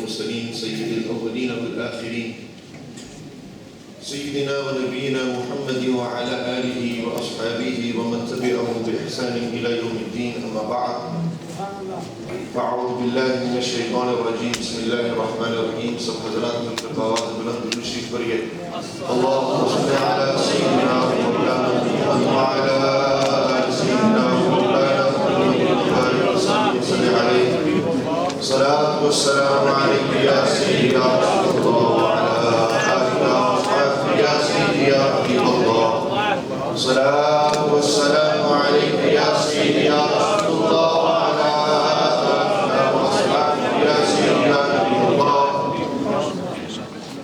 المرسلين سيد الأولين والآخرين سيدنا ونبينا محمد وعلى آله وأصحابه ومن تبعهم بإحسان إلى يوم الدين. أما بعد فأعوذ بالله من الشيطان الرجيم. بسم الله الرحمن الرحيم. سب حضرات ملकर आवाज बुलंद दुरूद शरीफ पढ़िए. اللهم صل على سيدنا ومولانا محمد وعلى آل سيدنا ومولانا محمد وصل عليه. الصلاة والسلام عليك يا سيدي يا رسول الله وعلى آلك وأصحابك يا سيدي يا حبيب الله. الصلاة والسلام عليك يا سيدي يا رسول الله وعلى آلك وأصحابك يا سيدي يا حبيب الله.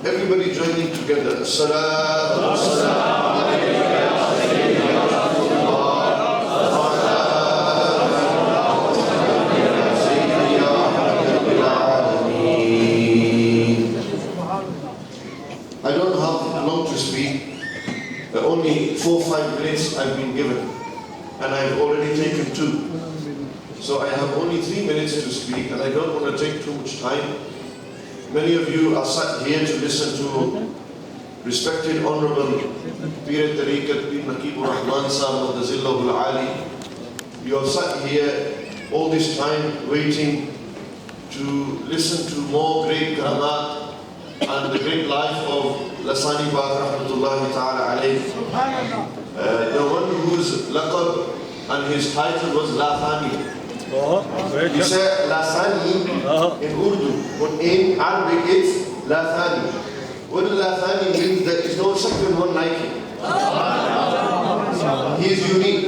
Everybody joining together. الصلاة والسلام عليك يا سيدي يا رسول الله وعلى آلك يا سيدي يا حبيب العالمين. I don't have long to speak. Only 4-5 minutes I've been given, and I've already taken 2. So I have only 3 minutes to speak, and I don't want to take too much time. Many of you are sat here to listen to respected Honorable Pir Tariqat bin Naqibur Rahman Sahib of the Zillahul Ali. You have sat here all this time waiting to listen to more great karamat and the great life of Lasani Paak rahmatullahi ta'ala alayhi. The one whose laqab and his title was Lasani. You say Lasani in Urdu, but in Arabic it's Lasani. What Lasani means, there is no second one like him. He is unique.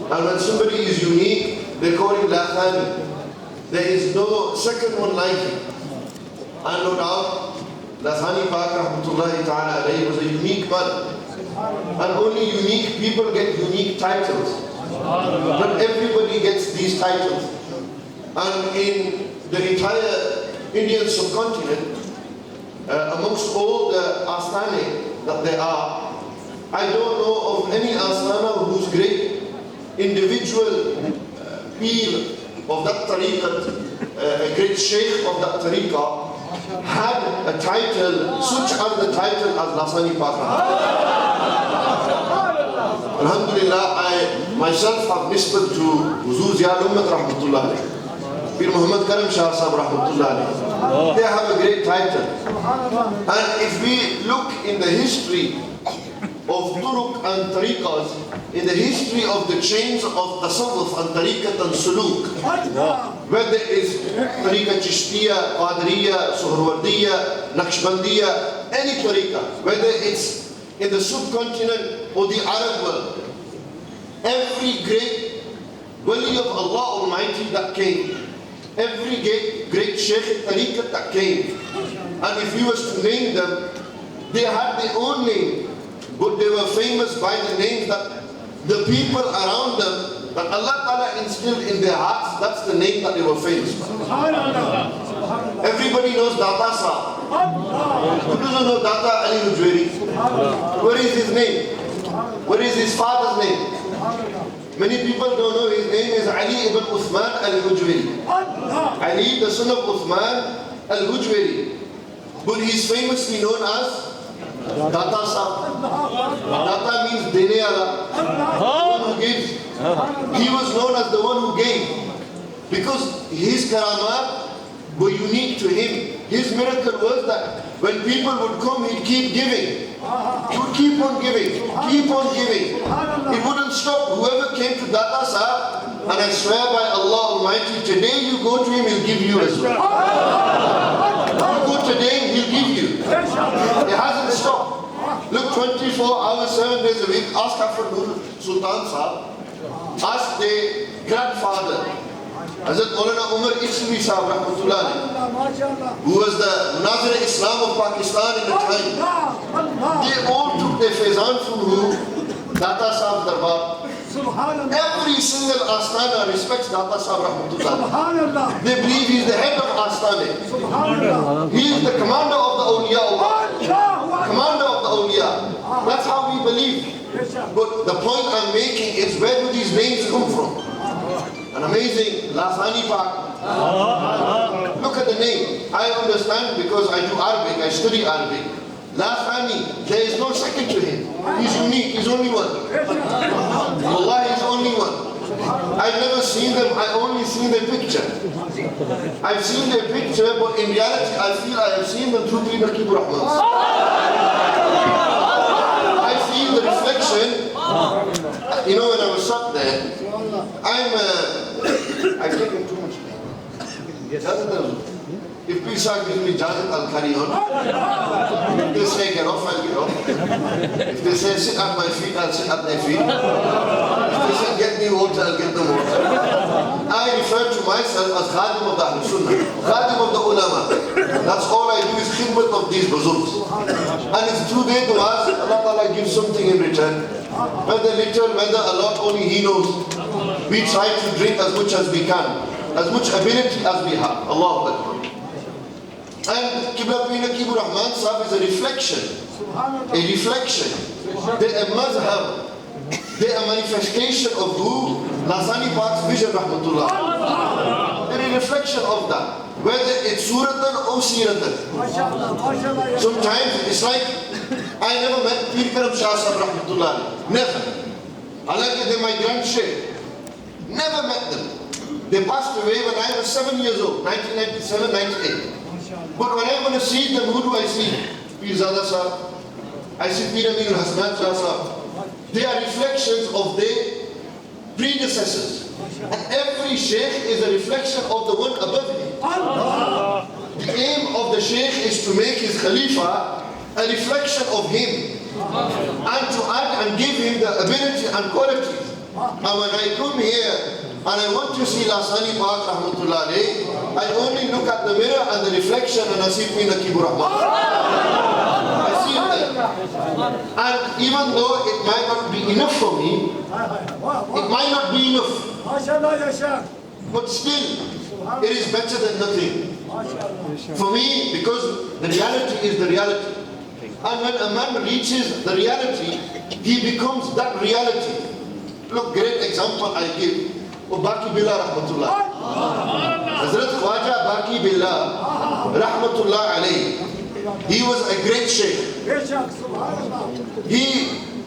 And when somebody is unique, they call him Lasani. There is no second one like him. And no doubt, Lasani Paak rahmatullahi ta'ala alayhi was a unique man. And only unique people get unique titles. Not everybody gets these titles. And in the entire Indian subcontinent, amongst all the Astana that there are, I don't know of any Astana whose great individual peer of that tariqat, a great sheikh of that tariqah, had a title such as the title as Lasani Paak. Alhamdulillah, I myself have nisbat to Huzur Yowm rahmatullah alayhi, Pir Muhammad Karam Shah Sahib rahmatullah alayhi. They have a great title. And if we look in the history of turuq and tariqas, in the history of the chains of tasawwuf and tariqat and suluk, whether it's tariqat Chishtiya, Qadriya, Suhrawardiya, Naqshbandiya, any tariqa, whether it's in the subcontinent or the Arab world, every great wali of Allah Almighty that came, every great sheikh tariqat that came, and if you was to name them, they had their own name, but they were famous by the names that the people around them, that Allah Ta'ala instilled in their hearts, that's the name that they were famous by. Everybody knows Data Sahib. Who doesn't know Data Ali Hujwari? What is his name? What is his father's name? Many people don't know his name is Ali ibn Uthman al-Hujwari. Ali, the son of Uthman al-Hujwari. But he is famously known as Data Sahib. Data means Dene Allah, the one who gives. He was known as the one who gave, because his karamat were unique to him. His miracle was that when people would come, he'd keep giving. He would keep on giving, keep on giving. It wouldn't stop. Whoever came to Data Sahib, and I swear by Allah Almighty, today you go to him, he'll give you as well. You go today, he'll give you. It hasn't stopped. Look, 24 hours, 7 days a week. Ask Afar Sultan Sahib. Ask their grandfather, Hazrat Maulana Umar Ismi Sahib rahmatullah alayhi, who was the Munazir Islam of Pakistan in the time. They all took their faizan from who? Data Sahib Darbar. Every single Astana respects Data Sahib rahmatullah. They believe he is the head of Astana. He is the commander of the awliya. Commander of the awliya. That's how we believe. But the point I'm making is, where do these names come from? An amazing Lasani Paak. Look at the name. I understand because I do Arabic, I study Arabic. Lasani, there is no second to him. He's unique, he's only one. Allah is only one. I've never seen them, I only seen their picture. I've seen their picture, but in reality I feel I have seen them through Three Nakib Rahmans. I've seen the reflection. You know, when I was sat there, I've taken too much time. If Pisa gives me judgment, I'll carry on. If they say get off, I'll get off. If they say sit at my feet, I'll sit at their feet. If they say get me water, I'll get them water. I refer to myself as Khadim of the Ahlul Sunnah, Khadim of the Ulama. That's all I do is khidmat of these buzuks. And it's through their du'as, Allah Ta'ala gives something in return. Whether little, whether a lot, only He knows. We try to drink as much as we can, as much ability as we have. Allahu Akbar. And Qibla Nakib Rahman Sahib is a reflection. A reflection. They are a mazhab. They are a manifestation of who? Lasani Paak's vision, Rahmatullah. They're a reflection of that. Whether it's suratan or siratan. Sometimes it's like, I never met Pir Karam Shah Sahib, Rahmatullah. Never. Halaki they're my grand sheikh. Never met them. They passed away when I was 7 years old, 1997, 98. But when I want to see them, who do I see? Pir Zada Sahib. I see Pir Amin Hassan Shah Sahib. They are reflections of their predecessors. And every sheikh is a reflection of the one above him. The aim of the sheikh is to make his khalifa a reflection of him. And to add and give him the ability and qualities. And when I come here, and I want to see Lasani Paak Rahmatullah alayh, I only look at the mirror and the reflection and I see Three Nakib Rahman. I see that. And even though it might not be enough for me, it might not be enough. But still, it is better than nothing. For me, because the reality is the reality. And when a man reaches the reality, he becomes that reality. Look, great example I give. Baqi Billah Rahmatullah. Hazrat Khwaja Baqi Billah Rahmatullah alayhi. He was a great sheikh. He,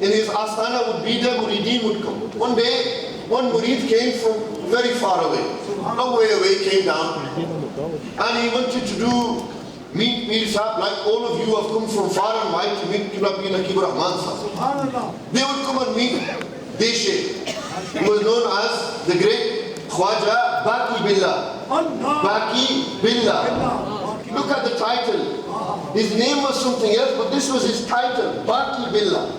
in his asana would be there, murideen would come. One day, one murid came from very far away. Long way away, came down. And he wanted to meet Mir Sahib, like all of you have come from far and wide to meet Qibla Pir Nakib Rahman Sahib. They would come and meet their sheikh. He was known as the great Khwaja Baqi Billah. Baqi Billah. Look at the title. His name was something else, but this was his title, Baqi Billah.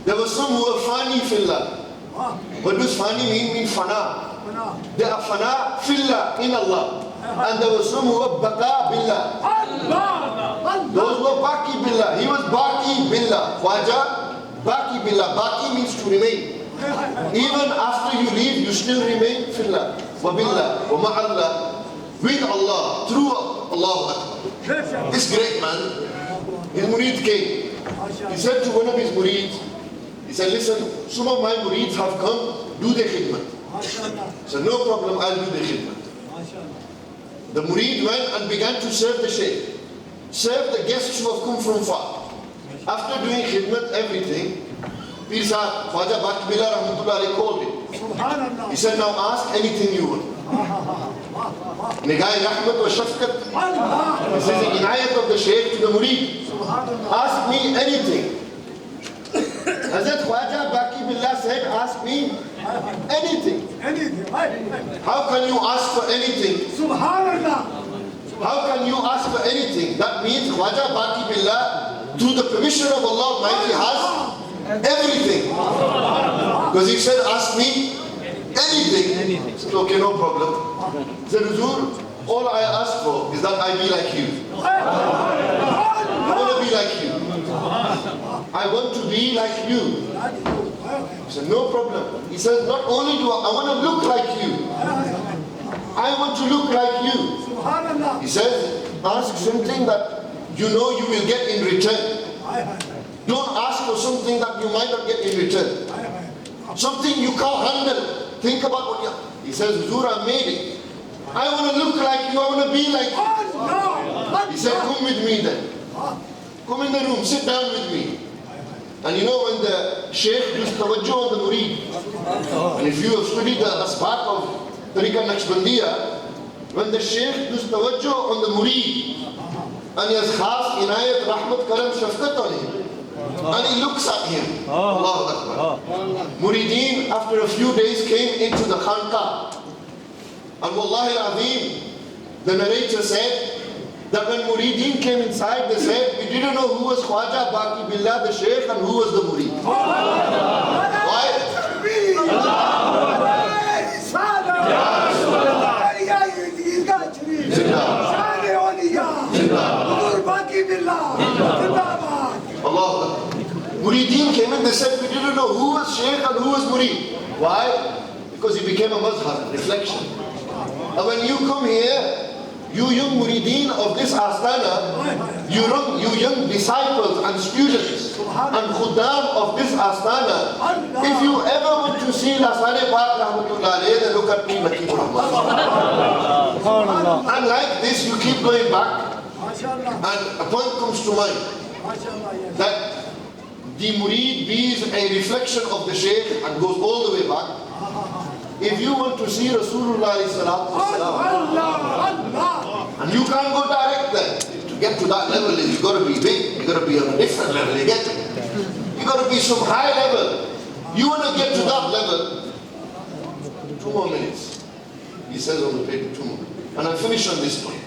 There were some who were Fani Fillah. What does Fani mean? Mean Fana. They are Fana Fillah in Allah. And there were some who were Baqa Billah. Those were Baqi Billah. He was Baqi Billah. Khwaja Baqi Billah. Baqi means to remain. Even after you leave, you still remain fillah, wa billah, wa ma'allah, with Allah, through Allahu Akbar. This great man, his murid came. He said to one of his murids, he said, listen, some of my murids have come, do their khidmat. He said, no problem, I'll do their khidmat. The murid went and began to serve the sheikh, serve the guests who have come from far. After doing khidmat, everything, Pir Sahib, Khwaja Baqi Billah Rahmatullah alayhi called him. He said, now ask anything you want. Nigah Rahmat wa Shafqat. This is the inayat of the Shaykh to the Murid. Ask me anything. Hazrat Khwaja Baqi Billah said, ask me anything. How can you ask for anything? How can you ask for anything? That means Khwaja Baqi Billah, through the permission of Allah Almighty, has everything. Because he said, ask me anything. He said, okay, no problem. He said, Huzur, all I ask for is that I be like you. I want to be like you. I want to be like you. He said, no problem. He said, not only do I want to look like you. I want to look like you. He says, ask something that you know you will get in return. Don't ask for something that you might not get in return. Something you can't handle. Think about what you He says, Huzur, I made it. I want to look like you, I want to be like you. He said, come with me then. Come in the room, sit down with me. And you know when the Shaykh gives tawajjuh on the murid, and if you have studied the asbaq of Tariqa Naqshbandiya, when the Shaykh gives tawajjuh on the murid, and he has khas inayat, rahmat, karam, shafqat on him, and he looks at him, Allahu Akbar. Murideen after a few days came into the khanqa, and wallahi al-azim, the narrator said that when murideen came inside, they said, we didn't know who was Khwaja Baqi Billah, the Shaykh, and who was the murid. Why? Allah. Murideen came in, they said, we didn't know who was Shaykh and who was murid. Why? Because he became a mazhar, reflection. And when you come here, you young murideen of this asthana, you young disciples and students and khuddam of this asthana, if you ever want to see Lasani Paak rahmatullah alayhi, then look at me, Nakib Rahmat. And like this, you keep going back, and a point comes to mind, that the murid is a reflection of the Shaykh and goes all the way back. If you want to see Rasulullah and you can't go direct there, to get to that level, you've got to be big, you've got to be on a different level, you get it. You've got to be some high level. You want to get to that level, 2 more minutes. He says on the paper, 2 more. And I'll finish on this point.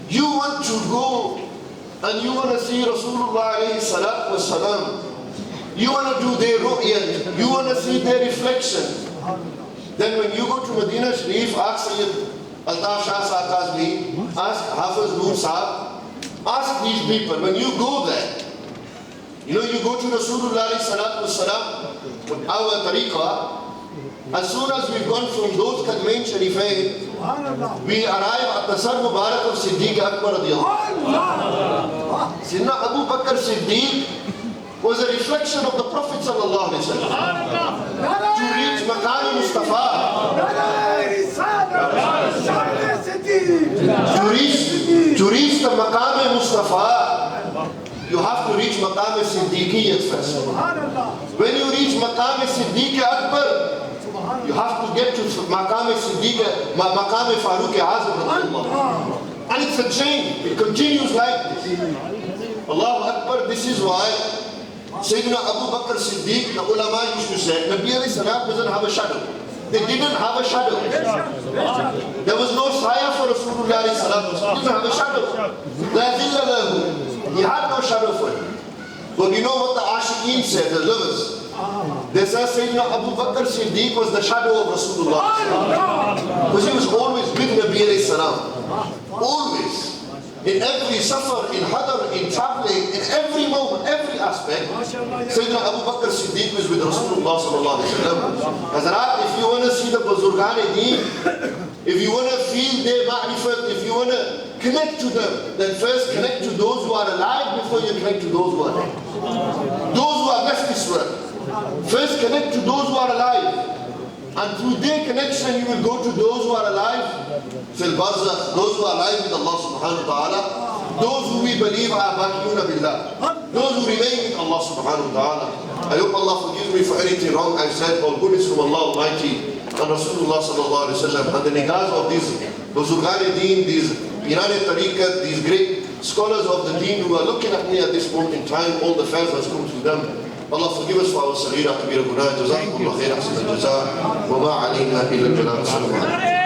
You want to go and you want to see Rasulullah alayhi salatu wasalam. You want to do their ru'yat, you want to see their reflection. Then when you go to Medina Sharif, ask Sayyid Altaf Shah Saab Kazmi, ask Hafiz Noor Saab, ask these people, when you go there, you know, you go to Rasulullah alayhi salatu wasalam, our tariqah, as soon as we've gone from those Kadmain Sharifain, we arrive at the Sar Mubarak of Siddiq Akbar radiyallahu anhu. Sayyidina Abu Bakr Siddiq was a reflection of the Prophet sallallahu alaihi wasallam. To reach Maqam Mustafa, to reach the Maqam Mustafa, you have to reach Maqam Siddiqiyyat first. When you reach Maqam Siddiq Akbar, you have to get to Maqam Siddiq, Maqam Farooq Azam. And it's a chain, it continues like this. Allahu Akbar, this is why Sayyidina Abu Bakr Siddiq, the ulama used to say, Nabi alayhi salam doesn't have a shadow. They didn't have a shadow. There was no saya for Rasulullah alayhi salam. He didn't have a shadow. La dhilla lahu. He had no shadow for him. But you know what the Ashiqeen said, the lovers? They said Sayyidina Abu Bakr Siddiq was the shadow of Rasulullah. Because he was always with Nabi alayhi salam. Always. In every safar, in hadar, in traveling, in every moment, every aspect, Sayyidina Abu Bakr Siddiq was with Rasulullah sallallahu alayhi wa sallam. Hazrat, if you want to see the Buzurgan-e-Deen, if you want to feel their ma'rifat, if you want to connect to them, then first connect to those who are alive before you connect to those who are dead. Those who have left this world. First connect to those who are alive. And through their connection you will go to those who are alive, fil barzakh, those who are alive with Allah subhanahu wa ta'ala, those who we believe are baqiyuna billah, those who remain with Allah subhanahu wa ta'ala. I hope Allah forgives me for anything wrong I've said. All goodness from Allah Almighty and Rasulullah sallallahu alayhi wa sallam, and the nighas of these Buzurgan-e-Deen, these Irani tariqat, these great scholars of the deen who are looking at me at this moment in time. All the fairs has come to them. Allah forgive us for our saghira kabira gunah. Jazakumullah khair, ahsan al-jazaa, wa ma alayna illa al-balagh.